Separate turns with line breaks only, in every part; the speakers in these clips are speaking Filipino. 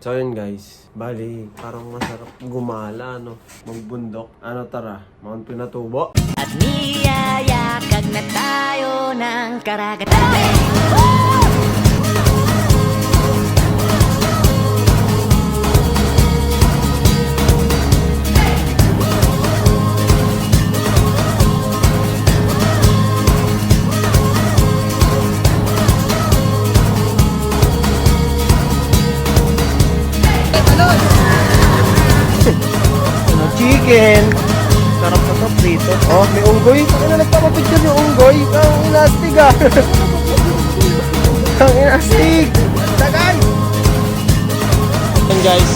So yun guys, bali parang masarap gumala magbundok. Tara, Mount Pinatubo.
At niyayakag na tayo ng karagatan.
Chicken! Sarap na sa prito. Oh, may unggoy. Saan na nagpapapicture yung unggoy? Ang inastig ah! Ang inastig! Tagay! Yan guys,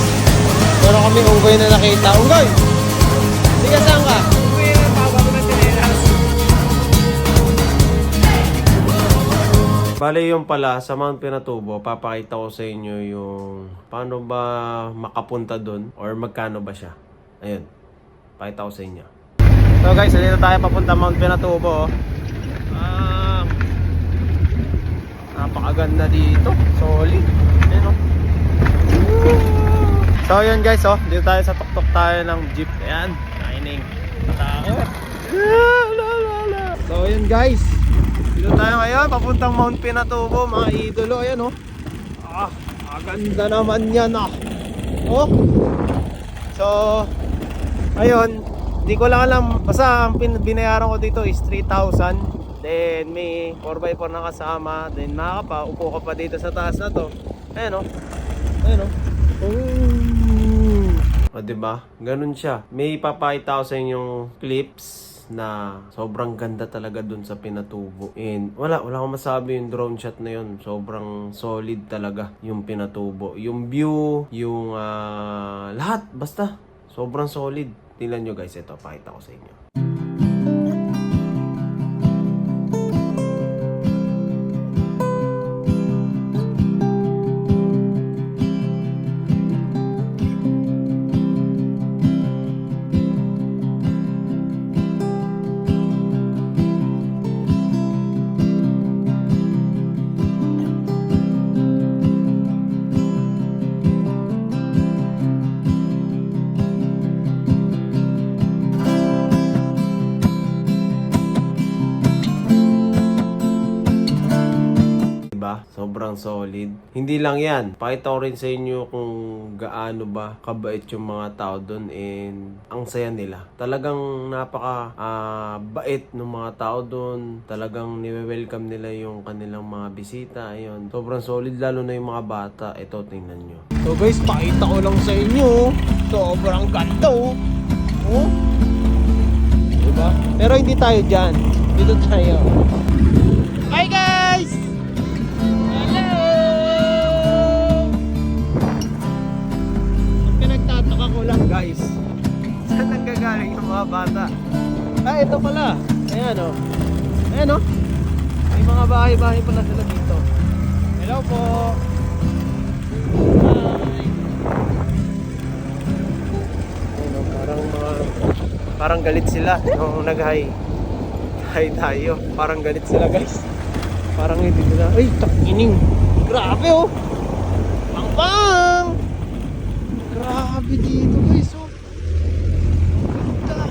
meron kami unggoy na nakita. Unggoy! Sige, saan ka? Unggoy na pabago ng tinelas. Bale yung pala, sa Mount Pinatubo, papakita ko sa inyo yung paano ba makapunta dun or magkano ba siya. Ayun, pakita ko sa inyo. So guys, dito tayo papunta Mount Pinatubo. Napakaganda dito. Solid. Ayun, oh. So yun guys, dito tayo sa tuktok tayo ng jeep. Ayan, kaining matakot. So yun guys, dito tayo ngayon papuntang Mount Pinatubo, mga idolo. Ayan, maganda naman yan oh. So ayun, di ko lang alam. Basta ang binayaran ko dito is 3,000. Then may 4x4 na kasama. Then upo ka pa dito sa taas na to. Ayan o. Ayan o. O diba? Ganun siya. May ipapakita ko sa inyong clips na sobrang ganda talaga dun sa Pinatubo. And wala akong masabi yung drone shot na yun. Sobrang solid talaga yung Pinatubo. Yung view, yung lahat. Basta sobrang solid. Tingnan nyo guys, ito, pakita ko sa inyo. Sobrang solid. Hindi lang yan. Pakita ko rin sa inyo kung gaano ba kabait yung mga tao doon and ang saya nila. Talagang napaka bait ng mga tao doon. Talagang niwe-welcome nila yung kanilang mga bisita. Ayun. Sobrang solid lalo na yung mga bata. Ito, tingnan nyo. So guys, pakita ko lang sa inyo. Sobrang ganda oh. Diba? Pero hindi tayo dyan. Dito tayo. Hi guys! Guys, saan nanggagaling yung mga bata? Ito pala. Ayan o. Ayan o. May mga bahay-bahay pala sila dito. Hello po. Hi. Ayan o, parang galit sila nung nag-hi. Hi tayo. Parang galit sila guys. Parang hindi nila. Ay, takining. Grabe o. Pang-pang! Grabe dito guys, ganda.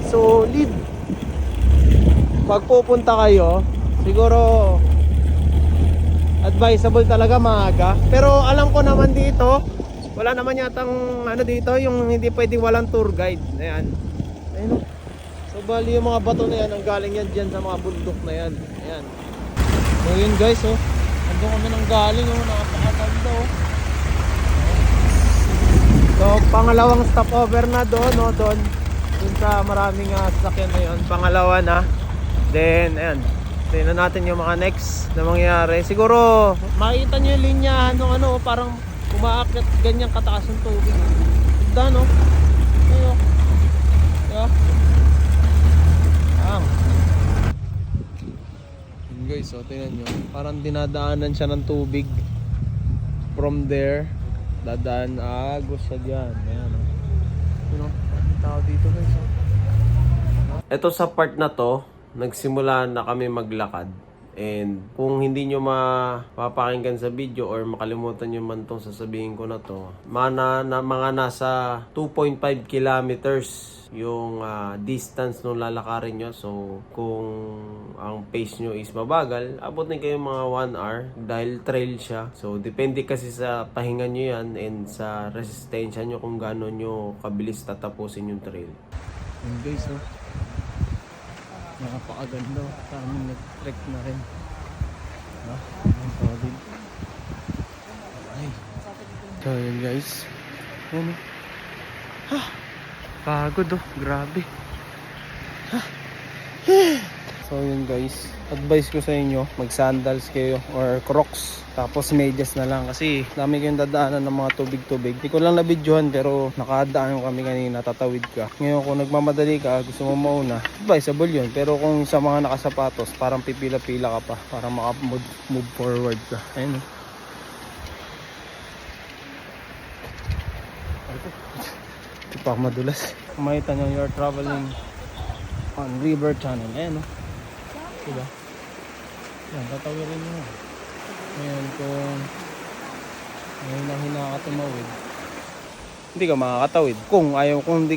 Solid. Pag pupunta kayo, siguro advisable talaga maaga. Pero alam ko naman dito, wala naman yatang dito, yung hindi pwedeng walang tour guide. Ayan. Ayun. So bali yung mga bato na yan, ang galing yan dyan sa mga bundok na yan. Ayan. So yun guys, andun kami nang galing, napakaganda So, pangalawang stopover na doon, doon sa maraming sasakyan na yun. Pangalawa na. Then, ayan. Tingnan natin yung mga next na mangyayari. Siguro, makikita nyo yung linyahan ng parang umaakyat ganyang kataas ng tubig. Ganda, no? Ayun. Yeah. Guys, tingnan nyo. Parang dinadaanan siya ng tubig. From there. Dadaan agos siya dyan. Ayan o. Tao dito guys. Ito sa part na to, nagsimula na kami maglakad. And kung hindi nyo mapapakinggan sa video or makalimutan nyo man itong sasabihin ko na to, mga nasa 2.5 kilometers yung distance nung lalakarin nyo. So kung ang pace nyo is mabagal, abot na kayo mga 1 hour dahil trail siya. So depende kasi sa pahinga nyo yan and sa resistensya nyo kung gaano nyo kabilis tatapusin yung trail.
Yun guys, oh. Napakaganda. Kaming nag-trek na rin. Ang solid. Ay. So yun guys. Yan oh. Pagod oh. Grabe. So yun guys. Advice ko sa inyo, mag sandals kayo or crocs. Tapos medyas na lang kasi dami kayong dadaanan ng mga tubig-tubig. Hindi ko lang nabidyohan pero nakadaan kami kanina, tatawid ka. Ngayon kung nagmamadali ka, gusto mo mauna, advisable yun. Pero kung sa mga nakasapatos, parang pipila-pila ka pa para maka-move forward ka. Ayun. Ito pa madulas. Makita nyo you're traveling on river channel. Ayun. Diba? Yan, tatawirin nyo. Ngayon kung hina ka tumawid, hindi ka makakatawid.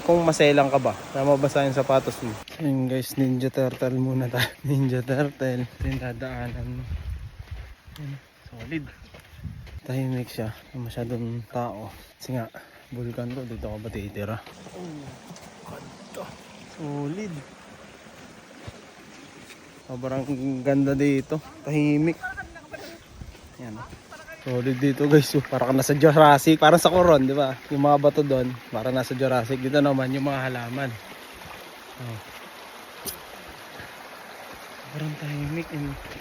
Kung maselang ka ba, tama basa yung sapatos mo. Ayun guys, Ninja Turtle muna tayo. Ninja Turtle. Ito yung dadaanan mo. Solid. Tahimik siya. Hindi masyadong tao. Kasi nga, bulkan to. Dito ka ba titira? Ganda. Solid. Sobrang ganda dito. Tahimik. Yan. Solid dito guys. Parang nasa Jurassic. Parang sa Coron, di ba? Yung mga bato doon, parang nasa Jurassic. Dito naman yung mga halaman. Oh. Parang tahimik.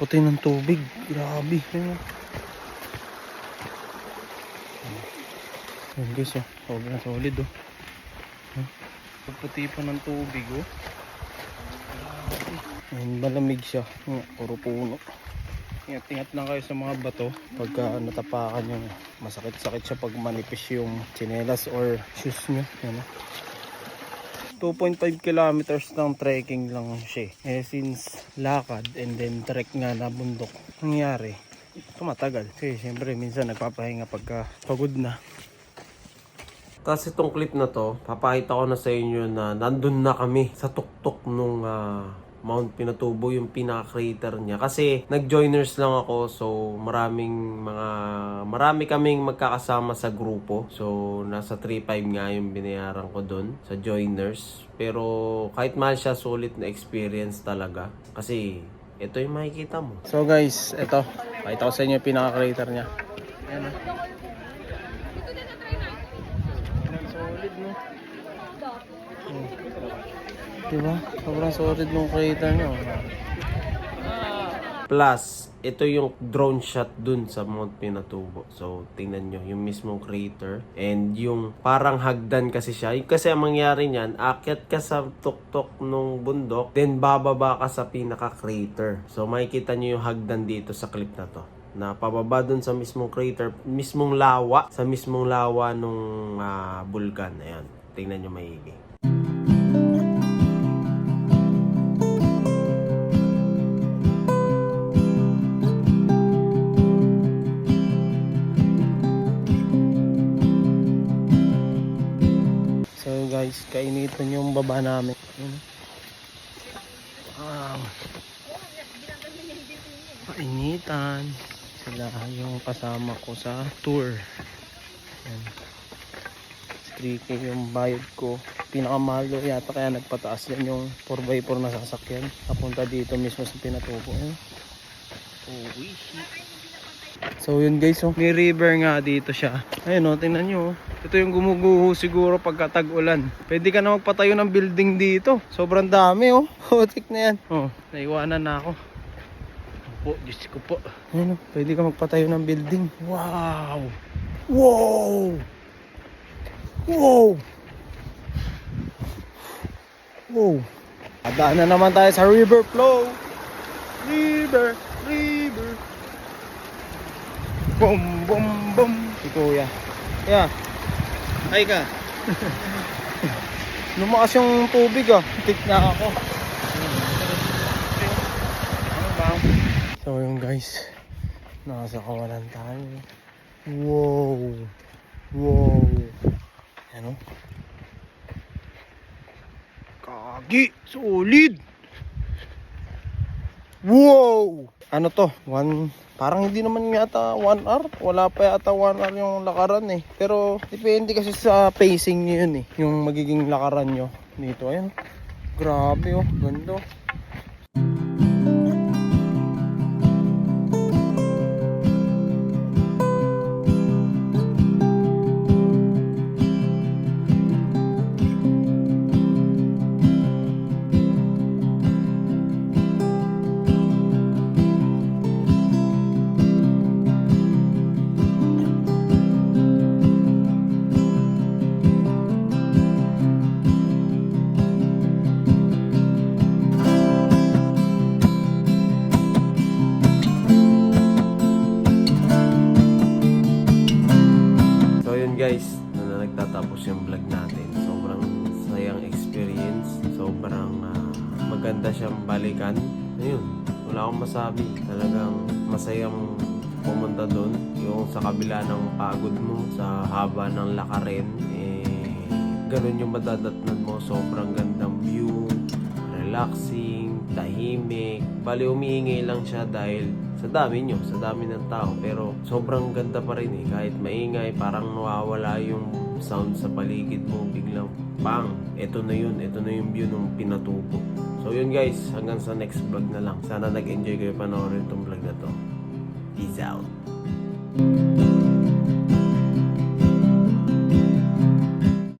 Puti ng tubig. Grabe. Yan guys. Sobrang solid. Puti pa ng tubig. Ayan, malamig siya. Puro puno. Ingat-ingat lang kayo sa mga bato pagka natapakan nyo. Masakit-sakit siya pag manipis yung tsinelas or shoes nyo. 2.5 kilometers ng trekking lang siya. Since lakad and then trek nga na bundok, nangyari tumatagal. Kasi syempre minsan nagpapahinga pagka pagod na.
Tapos itong clip na to, papakita ko na sa inyo na nandun na kami sa tuktok nung Mount Pinatubo, yung pinaka-crater niya. Kasi nag-joiners lang ako, so marami kaming magkakasama sa grupo. So nasa 3.5 nga yung binayaran ko doon sa joiners. Pero kahit mahal siya, sulit na experience talaga. Kasi ito yung makikita mo.
So guys, ito. Pakita ko sa inyo yung pinaka-crater niya. Ayan o. Solid no? Diba? Sobrang solid ng crater nyo.
Plus, ito yung drone shot dun sa Mount Pinatubo. So, tingnan nyo, yung mismong crater. And yung parang hagdan kasi siya. Kasi ang mangyari niyan, akyat ka sa tuktok nung bundok, then bababa ka sa pinaka-crater. So, makikita nyo yung hagdan dito sa clip na to. Na pababa dun sa mismong crater, mismong lawa, sa mismong lawa nung bulkan. Ayan, tingnan nyo maigi.
Guys, kainitan yung baba namin. Kainitan. Sila yung kasama ko sa tour. Yan. 3K yung bayad ko. Pinakamahal yata kaya nagpataas yan yung 4x4 na sasakyan. Papunta dito mismo sa Pinatubo. So yun guys, may river nga dito siya. Ayun tingnan nyo. Ito yung gumuguho siguro pagka tag-ulan. Pwede ka na magpatayo ng building dito. Sobrang dami Putik na yan. Naiwanan na ako. Diyos ko po. Ayun pwede ka magpatayo ng building. Wow! Wow! Wow! Wow! Adaan na naman tayo sa river flow. River! Bum bum bum. Si Kuya. Yeah. Ay ka. Lumakas yung tubig Tik na ako. So So yun guys, nasa kawalan tayo. Wow. Wow. Ano? Kagi, solid. Wow. Ano to? Parang hindi naman yata 1 hour. Wala pa yata 1 hour yung lakaran eh. Pero depende kasi sa pacing nyo yun eh. Yung magiging lakaran nyo dito. Ayan. Grabe oh. Ganda. Guys, na nagtatapos yung vlog natin. Sobrang sayang experience. Sobrang maganda siyang balikan. Ayun, wala akong masabi. Talagang masayang pumunta doon. Yung sa kabila ng pagod mo, sa haba ng lakarin, ganun yung madadatnan mo. Sobrang gandang view, relaxing, tahimik. Bali, umiingay lang siya dahil sa dami nyo, sa dami ng tao. Pero sobrang ganda pa rin eh. Kahit maingay, parang nawawala yung sound sa paligid mo. Biglang, bang! Ito na yun. Ito na yung view ng Pinatubo. So yun guys, hanggang sa next vlog na lang. Sana nag-enjoy kayo panoorin itong vlog na to. Peace out!